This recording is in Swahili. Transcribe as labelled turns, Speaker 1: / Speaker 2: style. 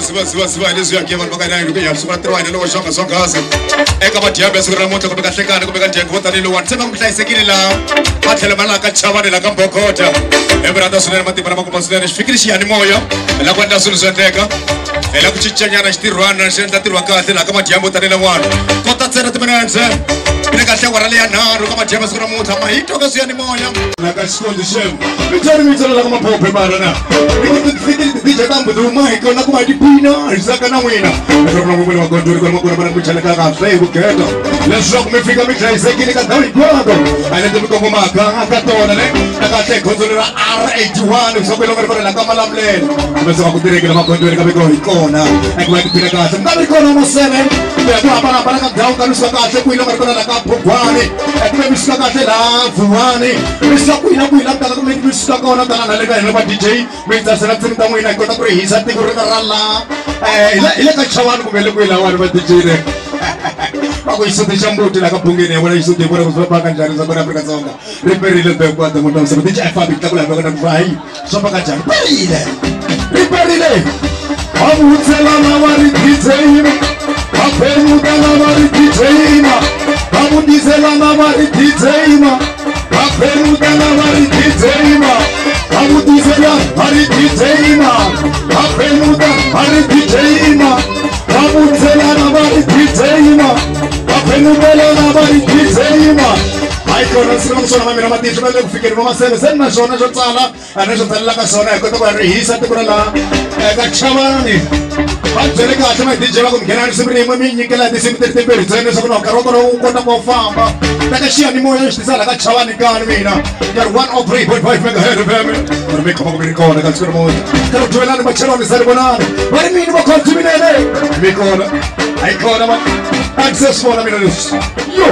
Speaker 1: Siva leswi yake vanhu va ka nine ya sukura tirwana loko xonga swonghasa eka madiyambe siku ra namuntlha kumbe ka nhlekani kumbe ka ndyangu vo tanihi lowani se va ku hlayisekile laha va tlhela va laha ka chavani laha ka mbokota emirhandza swinene matimba lama kuma swinene xi fikile xiyanimoya hi la ku endla swilo swo endleka hi la ku cincanyana xitirhwana xi endla ntirho wa kahle laha ka madiyambe vo tanihi lawani kota ntsena timinetse ine kahle wara leya nharhu ka madiyambe siku ra namuntlha mahito ka swiyanimoya la ka xikondi xem vitani mitsolo la ka maphophe marana DJ Tambo do Michael na ku ma dipina isaka na n'wina leswaku na n'wina magondori ku makuna bana ku chaleka kahle hi vukheta leswaku mi fika mi hlayisekile ka ndhawu hinkwato a leti mi kongomaka ka tona ne na kahle khonzolo ra R81 leswaku yi loko ri la ka malamulelo kumbe se va ku tirhekela magondori ka viko hi kona a ku va tiphina kahle mi nga ri kona ma 7 ku ya ku hambanahambana ka ndhawu ka misuka kahle ku yi loko ri kona la ka Phugwane kumbe mi suka kahle laha Vuwani mi suka kwina kwina taka kumbe mi suka kona tana na le ka hina va DJ mi tsasela ntsini ta n'wina kota ku ri hisa tiko ri ta rala hi le ka chavani kumbe le kwela wani va DJ ne va ku xisuti xa mbuti la ka bungeni ya vona xisuti vona ku swi famba kanjhani swa kona Afrika-Dzonga ri perile bekwata munhu wa msebe DJ Fabi tla ku la veka na vai swa famba kanjhani perile amutsela na va ri DJ apemuka na va ri DJ amudizela na va ri DJ apemuka na va ri DJ amudizela hari DJ apemuka hari DJ amudzela na vari DJ apemuka na vari DJ hai kona sina sona mamira matitho va le ku fikeni va maseve se na swona swo tsala a na swo tsalela ka swona hi kota ku ri hisa tiko ra laha ka chavani va byele kahle ma DJ va ku nghena risimu rin'we mi nyikela tinsimu timbirhi ntsena leswaku na nkarhi wa kona wu kota ku famba taka xiyanimoya xi tisa la ka chavani kani mina ya 103.5 megahertz FM ri mi khoma ku ri kona ka siku rin'we ka ri duvelani macheloni sa ri vonani va ri mini va khontiminene mi kona a yi kona ma access fona mina leswi yo